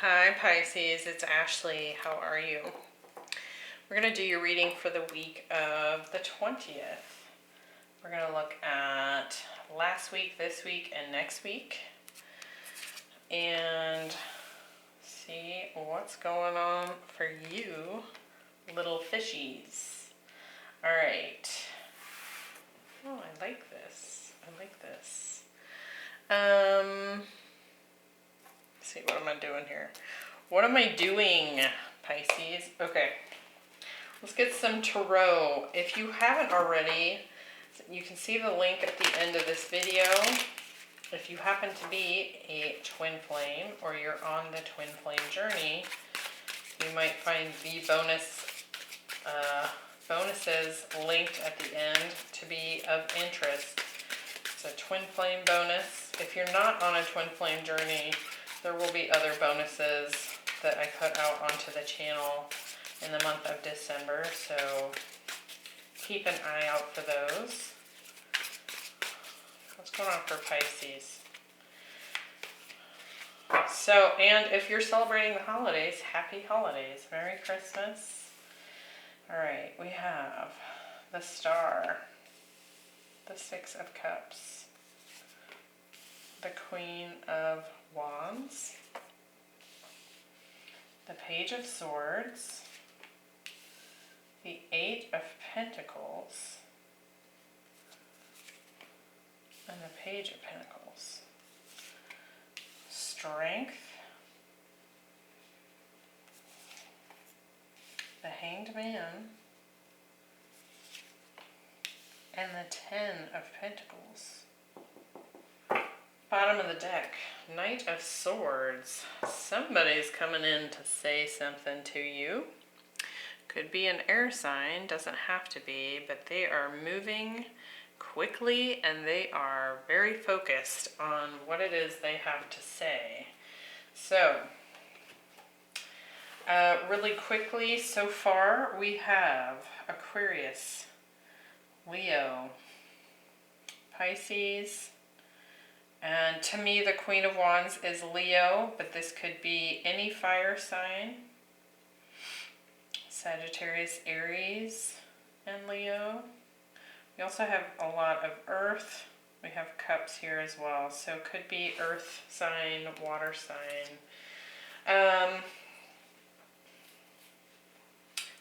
Hi Pisces, it's Ashley. How are you? We're going to do your reading for the week of the 20th. We're going to look at last week, this week, and next week. And see what's going on for you, little fishies. Alright. Oh, I like this. I like this. Let's see, what am I doing here? What am I doing, Pisces? Okay. Let's get some tarot. If you haven't already, you can see the link at the end of this video. If you happen to be a twin flame or you're on the twin flame journey, you might find the bonuses linked at the end to be of interest. It's a twin flame bonus. If you're not on a twin flame journey, there will be other bonuses that I put out onto the channel in the month of December, so keep an eye out for those. What's going on for Pisces? So, and if you're celebrating the holidays, happy holidays. Merry Christmas. Alright, we have the Star, the Six of Cups, the Queen of Wands, the Page of Swords, the Eight of Pentacles, and the Page of Pentacles. Strength, the Hanged Man, and the Ten of Pentacles. Bottom of the deck, Knight of Swords. Somebody's coming in to say something to you. Could be an air sign, doesn't have to be, but they are moving quickly and they are very focused on what it is they have to say. So, really quickly, so far we have Aquarius, Leo, Pisces, and to me the Queen of Wands is Leo, but this could be any fire sign. Sagittarius, Aries, and Leo. We also have a lot of earth. We have cups here as well, so it could be earth sign, water sign.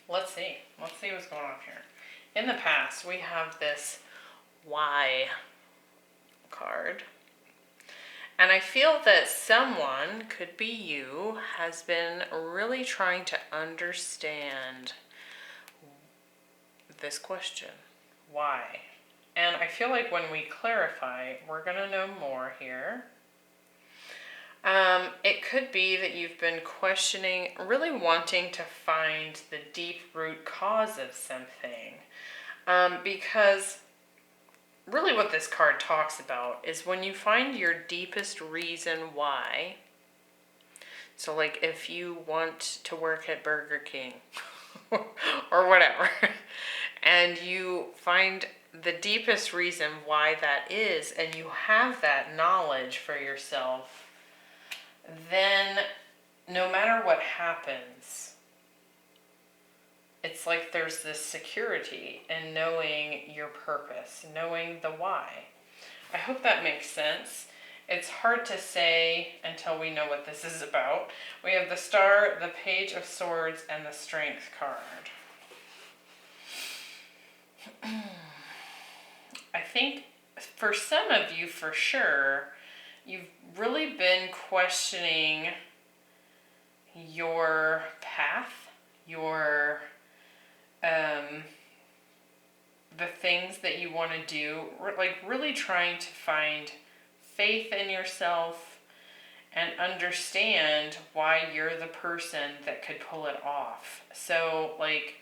Let's see what's going on here. In the past, we have this Y card. And I feel that someone, could be you, has been really trying to understand this question. Why? And I feel like when we clarify, we're going to know more here. It could be that you've been questioning, really wanting to find the deep root cause of something. Because really what this card talks about is when you find your deepest reason why. So like if you want to work at Burger King or whatever, and you find the deepest reason why that is, and you have that knowledge for yourself, then no matter what happens, it's like there's this security in knowing your purpose, knowing the why. I hope that makes sense. It's hard to say until we know what this is about. We have the Star, the Page of Swords, and the Strength card. I think for some of you, for sure, you've really been questioning your path, your the things that you want to do, like really trying to find faith in yourself and understand why you're the person that could pull it off. So like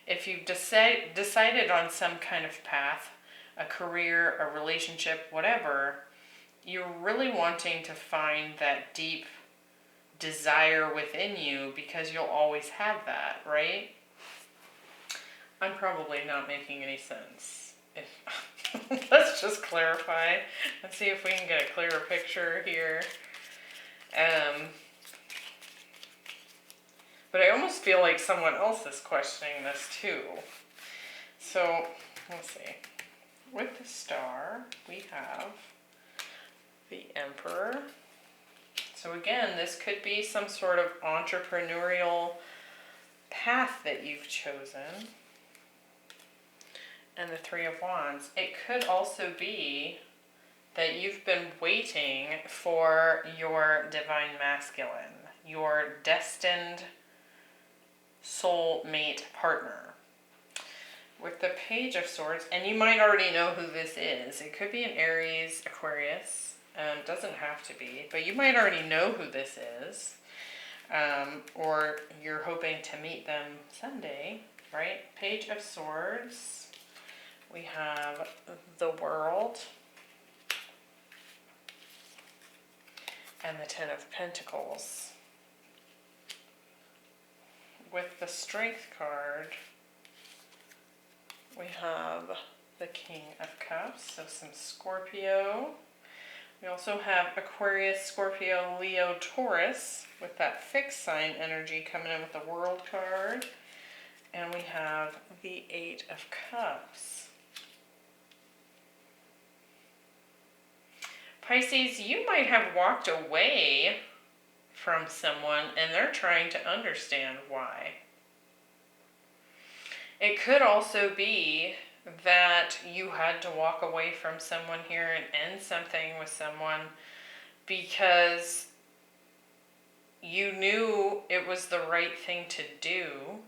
if you've decided on some kind of path, a career, a relationship, whatever, you're really wanting to find that deep desire within you because you'll always have that, right? I'm probably not making any sense. Let's just clarify and see if we can get a clearer picture here. But I almost feel like someone else is questioning this too. So, let's see. With the Star, we have the Emperor. So again, this could be some sort of entrepreneurial path that you've chosen. And the Three of Wands. It could also be that you've been waiting for your divine masculine, your destined soulmate partner. With the Page of Swords, and you might already know who this is. It could be an Aries, Aquarius. Doesn't have to be, but you might already know who this is. Or you're hoping to meet them someday, right? Page of Swords. We have the World. And the Ten of Pentacles. With the Strength card, we have the King of Cups, so some Scorpio. We also have Aquarius, Scorpio, Leo, Taurus, with that fixed sign energy coming in with the World card. And we have the Eight of Cups. Pisces, you might have walked away from someone and they're trying to understand why. It could also be that you had to walk away from someone here and end something with someone because you knew it was the right thing to do.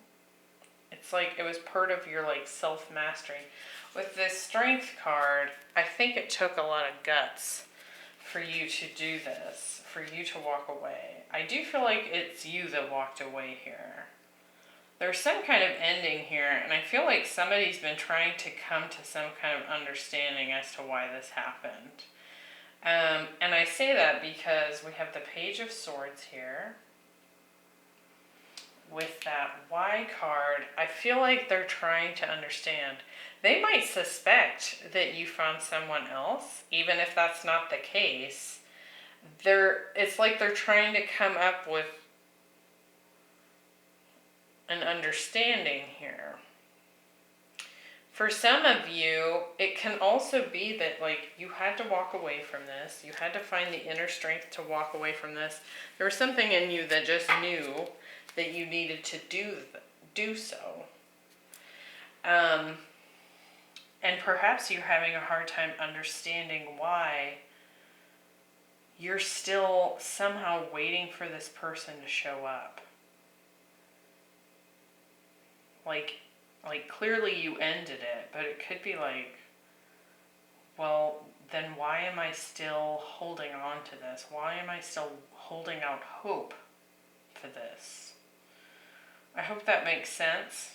It's like it was part of your self-mastery. With this Strength card, I think it took a lot of guts for you to do this, for you to walk away. I do feel like it's you that walked away here. There's some kind of ending here, and I feel like somebody's been trying to come to some kind of understanding as to why this happened. And I say that because we have the Page of Swords here. With that Y card, I feel like they're trying to understand. They might suspect that you found someone else, even if that's not the case. It's like they're trying to come up with an understanding here. For some of you, it can also be that you had to walk away from this. You had to find the inner strength to walk away from this. There was something in you that just knew that you needed to do so. And perhaps you're having a hard time understanding why you're still somehow waiting for this person to show up. Clearly you ended it, but it could be well, then why am I still holding on to this? Why am I still holding out hope for this? I hope that makes sense.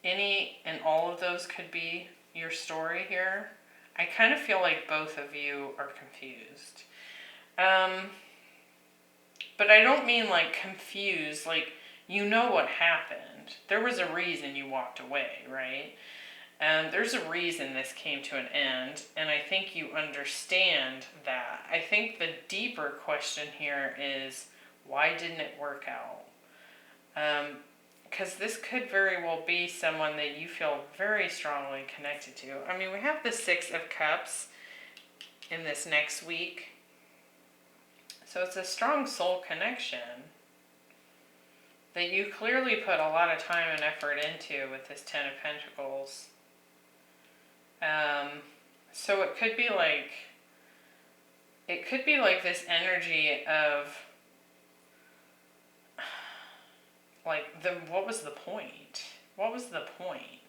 Any and all of those could be your story here. I kind of feel like both of you are confused. But I don't mean confused, you know what happened. There was a reason you walked away, right? There's a reason this came to an end, and I think you understand that. I think the deeper question here is, why didn't it work out? Because this could very well be someone that you feel very strongly connected to. I mean, we have the Six of Cups in this next week. So it's a strong soul connection that you clearly put a lot of time and effort into with this Ten of Pentacles. So it could be this energy of what was the point? What was the point?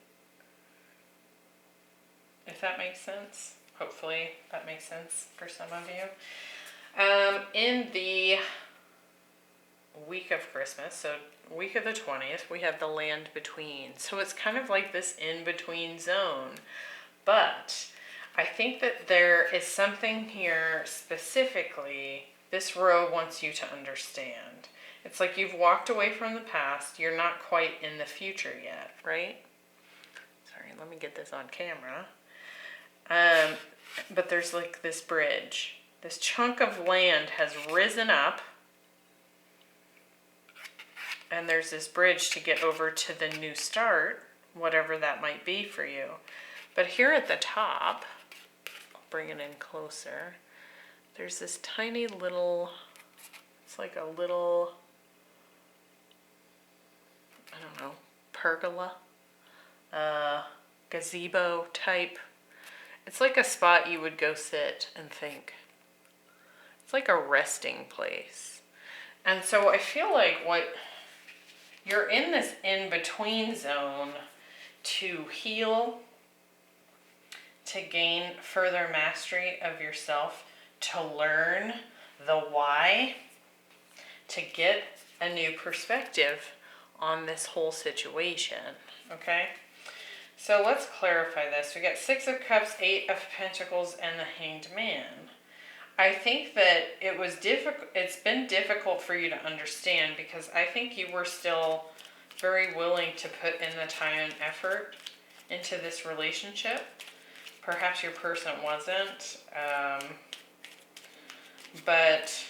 If that makes sense. Hopefully that makes sense for some of you. In the week of Christmas, so week of the 20th, we have the Land Between. So it's kind of like this in-between zone. But I think that there is something here specifically this row wants you to understand. It's like you've walked away from the past. You're not quite in the future yet, right? Sorry, let me get this on camera. But there's this bridge. This chunk of land has risen up. And there's this bridge to get over to the new start, whatever that might be for you. But here at the top, I'll bring it in closer, there's this tiny little, it's like a little, I don't know, pergola, gazebo type. It's like a spot you would go sit and think. It's like a resting place. And so I feel like you're in this in-between zone to heal, to gain further mastery of yourself, to learn the why, to get a new perspective on this whole situation, okay? So let's clarify this. We got 6 of Cups, 8 of Pentacles, and the Hanged Man. I think that it's been difficult for you to understand because I think you were still very willing to put in the time and effort into this relationship. Perhaps your person wasn't, but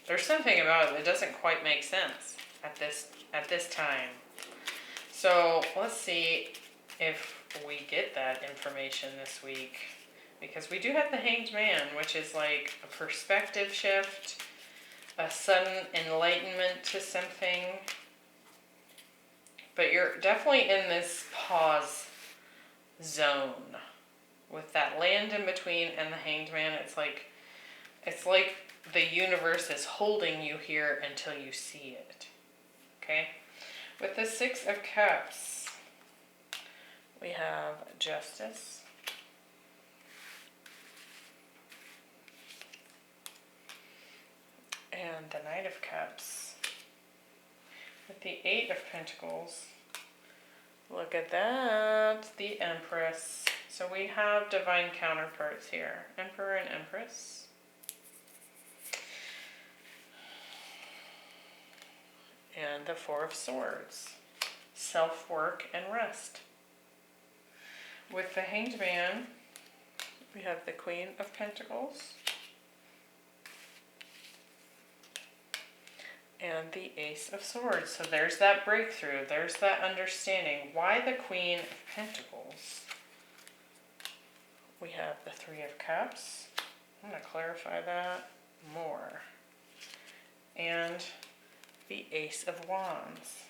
there's something about it that doesn't quite make sense at this time. So let's see if we get that information this week, because we do have the Hanged Man, which is like a perspective shift, a sudden enlightenment to something. But you're definitely in this pause zone with that land in between and the Hanged Man. It's like the universe is holding you here until you see it. Okay? With the 6 of Cups, we have Justice, and the Knight of Cups. With the 8 of Pentacles, look at that, the Empress. So we have divine counterparts here, Emperor and Empress. And the 4 of Swords, self-work and rest. With the Hanged Man, we have the Queen of Pentacles and the Ace of Swords. So there's that breakthrough, there's that understanding. Why the Queen of Pentacles? We have the 3 of Cups. I'm going to clarify that more. And the Ace of Wands.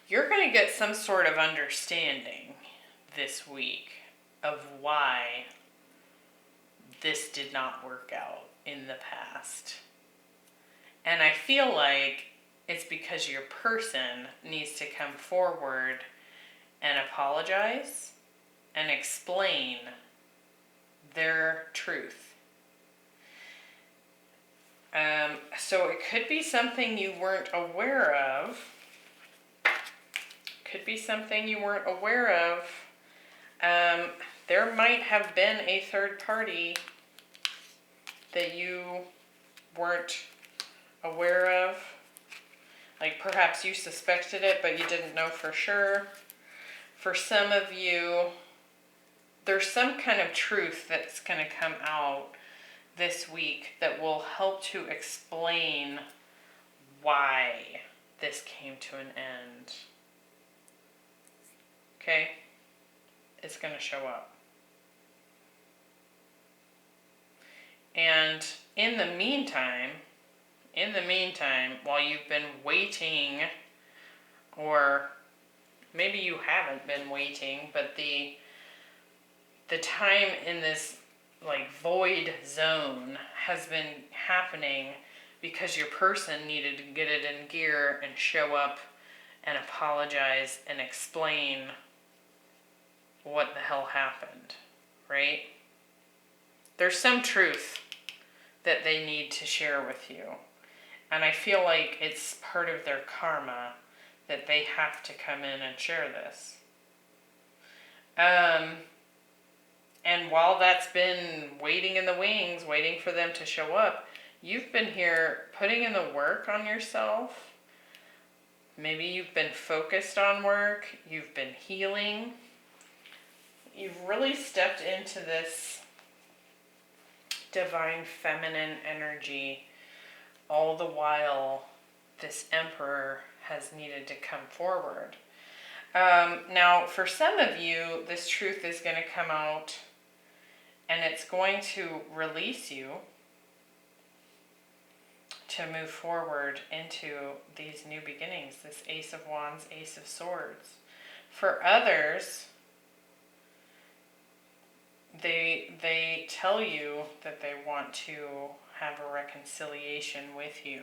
You're going to get some sort of understanding this week of why this did not work out in the past. And I feel like it's because your person needs to come forward and apologize and explain their truth. So it could be something you weren't aware of. Could be something you weren't aware of. There might have been a third party that you weren't aware of. Like perhaps you suspected it, but you didn't know for sure. For some of you, there's some kind of truth that's going to come out this week that will help to explain why this came to an end. Okay? It's going to show up. And in the meantime, while you've been waiting, or maybe you haven't been waiting, but the time in this like void zone has been happening because your person needed to get it in gear and show up and apologize and explain what the hell happened, right? There's some truth that they need to share with you. And I feel like it's part of their karma that they have to come in and share this. And while that's been waiting in the wings, waiting for them to show up, you've been here putting in the work on yourself. Maybe you've been focused on work. You've been healing. You've really stepped into this divine feminine energy all the while this Emperor has needed to come forward. Now, for some of you, this truth is going to come out and it's going to release you to move forward into these new beginnings, this Ace of Wands, Ace of Swords. For others, they tell you that they want to have a reconciliation with you.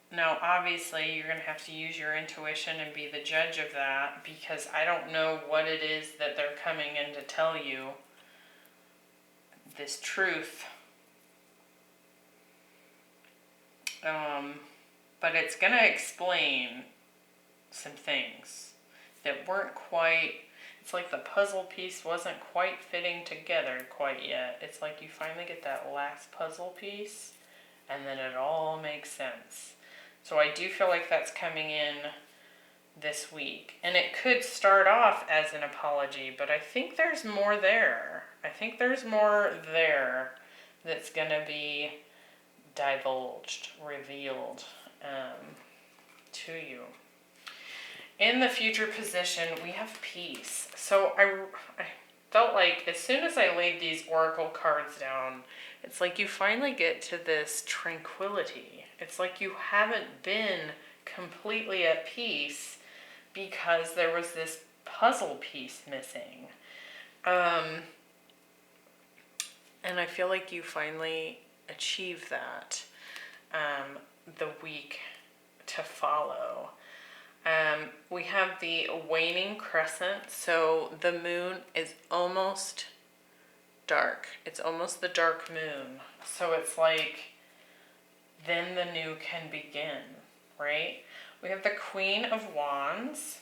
Now, obviously, you're going to have to use your intuition and be the judge of that, because I don't know what it is that they're coming in to tell you, this truth. But it's going to explain some things that weren't quite, it's like the puzzle piece wasn't quite fitting together quite yet. It's like you finally get that last puzzle piece and then it all makes sense. So I do feel like that's coming in this week. And it could start off as an apology, but I think there's more there. I think there's more there that's going to be divulged, revealed to you. In the future position, we have peace. So I felt like as soon as I laid these oracle cards down, it's like you finally get to this tranquility. It's like you haven't been completely at peace because there was this puzzle piece missing. And I feel like you finally achieve that the week to follow. We have the waning crescent, so the moon is almost dark. It's almost the dark moon. So it's like, then the new can begin, right? We have the Queen of Wands,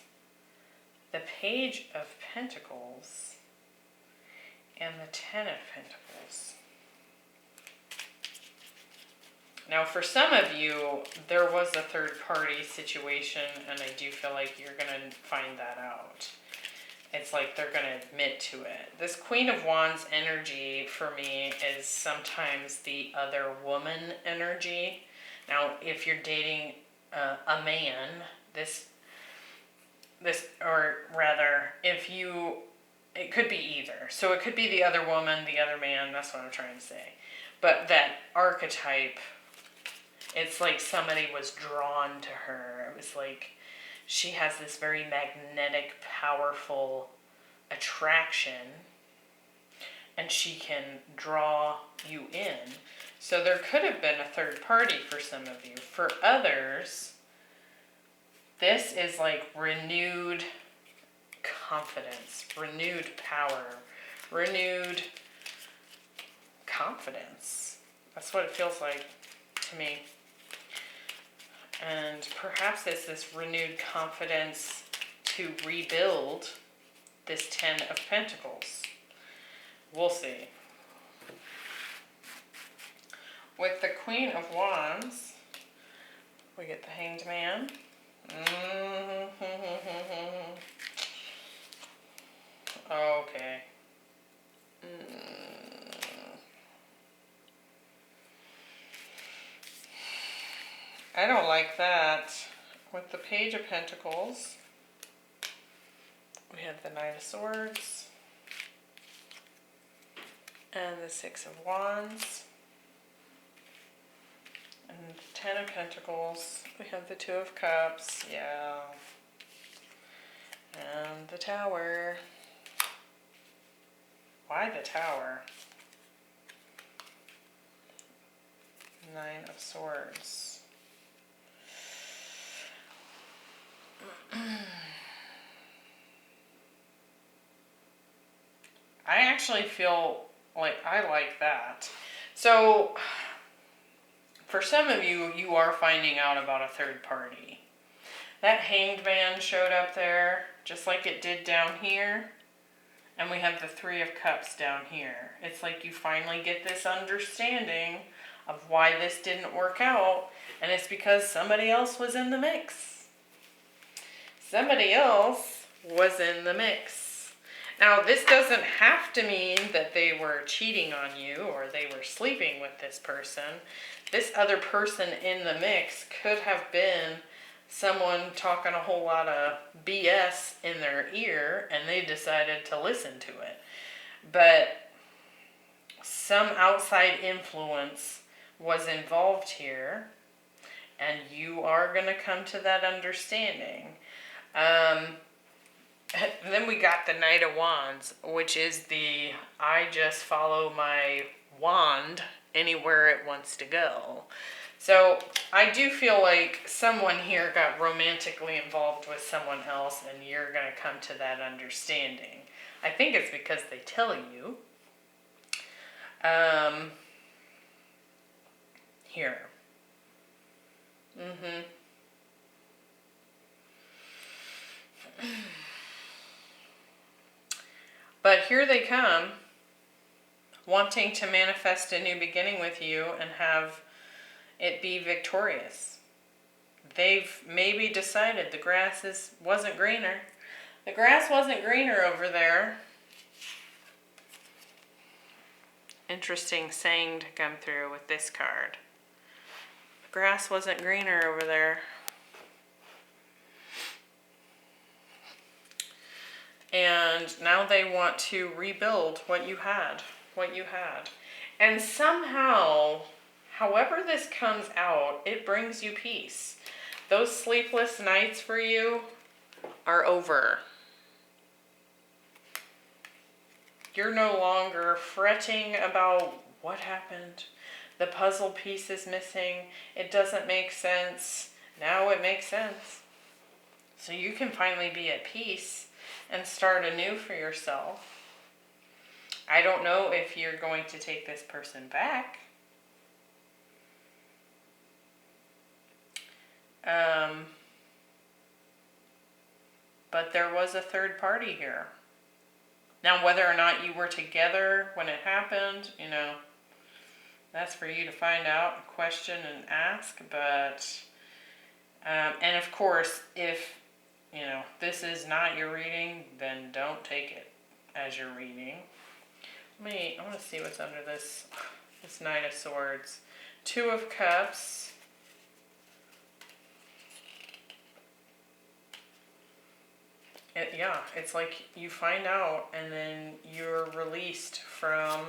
the Page of Pentacles, and the Ten of Pentacles. Now, for some of you, there was a third-party situation, and I do feel like you're going to find that out. It's like they're going to admit to it. This Queen of Wands energy, for me, is sometimes the other woman energy. Now, if you're dating a man, or rather, it could be either. So it could be the other woman, the other man, that's what I'm trying to say. But that archetype, it's like somebody was drawn to her. It was like she has this very magnetic, powerful attraction, and she can draw you in. So there could have been a third party for some of you. For others, this is like renewed confidence, renewed power, renewed confidence. That's what it feels like to me. And perhaps it's this renewed confidence to rebuild this Ten of Pentacles. We'll see. With the Queen of Wands, we get the Hanged Man. Okay. I don't like that. With the Page of Pentacles, we have the Knight of Swords and the Six of Wands. And the Ten of Pentacles, we have the Two of Cups, yeah. And the Tower. Why the Tower? Nine of Swords. I actually feel like I like that. So, for some of you, you are finding out about a third party. That Hanged Man showed up there, just like it did down here. And we have the Three of Cups down here. It's like you finally get this understanding of why this didn't work out. And it's because somebody else was in the mix. Somebody else was in the mix. Now, this doesn't have to mean that they were cheating on you or they were sleeping with this person. This other person in the mix could have been someone talking a whole lot of BS in their ear and they decided to listen to it. But some outside influence was involved here, and you are going to come to that understanding. Then we got the Knight of Wands, which is the I just follow my wand anywhere it wants to go. So I do feel like someone here got romantically involved with someone else, and you're going to come to that understanding. I think it's because they tell you. Here. But here they come, wanting to manifest a new beginning with you and have it be victorious. They've maybe decided the grass wasn't greener. The grass wasn't greener over there. Interesting saying to come through with this card. The grass wasn't greener over there. And now they want to rebuild what you had. And somehow, however this comes out, it brings you peace. Those sleepless nights for you are over. You're no longer fretting about what happened. The puzzle piece is missing. It doesn't make sense. Now it makes sense. So you can finally be at peace and start anew for yourself. I don't know if you're going to take this person back. But there was a third party here. Now, whether or not you were together when it happened, that's for you to find out, question, and ask. But, and of course, if, this is not your reading, then don't take it as your reading. I want to see what's under this Knight of Swords. Two of Cups. It's like you find out and then you're released from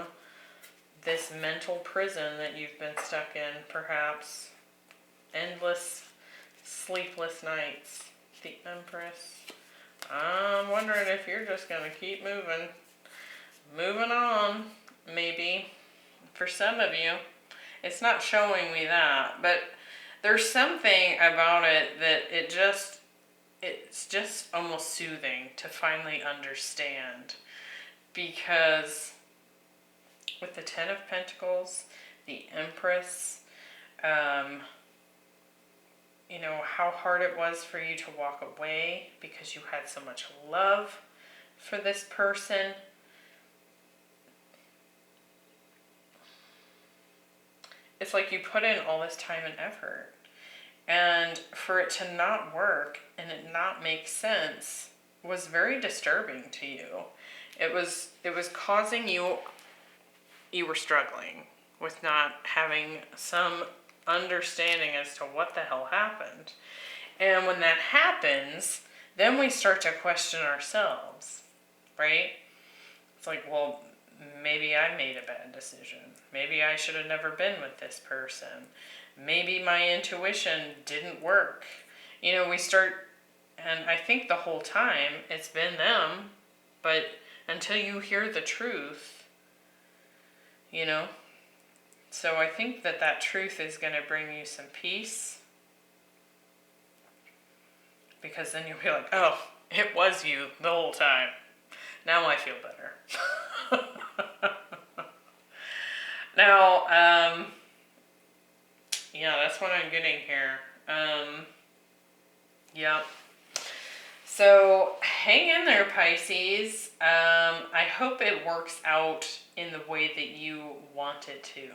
this mental prison that you've been stuck in, perhaps. Endless, sleepless nights. The Empress. I'm wondering if you're just going to keep moving. Moving on, maybe. For some of you. It's not showing me that, but there's something about it that it's just almost soothing to finally understand, because with the Ten of Pentacles, the Empress, how hard it was for you to walk away because you had so much love for this person. It's like you put in all this time and effort, and for it to not work and it not make sense was very disturbing to you. It was causing you were struggling with not having some understanding as to what the hell happened. And when that happens, then we start to question ourselves, right? It's like, well, maybe I made a bad decision. Maybe I should have never been with this person. Maybe my intuition didn't work. We start, and I think the whole time it's been them, but until you hear the truth, So I think that truth is going to bring you some peace, because then you'll be like, oh, it was you the whole time. Now I feel better. Now, that's what I'm getting here. So hang in there, Pisces. I hope it works out in the way that you want it to,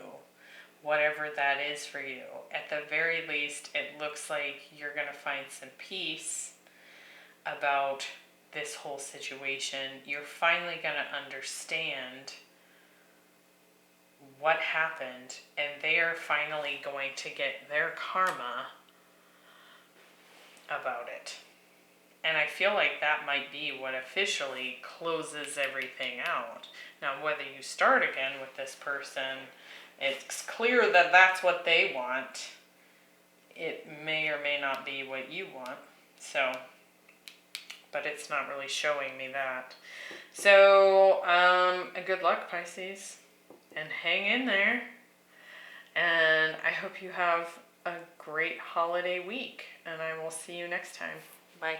whatever that is for you. At the very least, it looks like you're going to find some peace about this whole situation. You're finally going to understand what happened, and they are finally going to get their karma about it. And I feel like that might be what officially closes everything out. Now, whether you start again with this person, it's clear that that's what they want. It may or may not be what you want. So, but it's not really showing me that. So, good luck, Pisces. And hang in there. And I hope you have a great holiday week. And I will see you next time. Bye.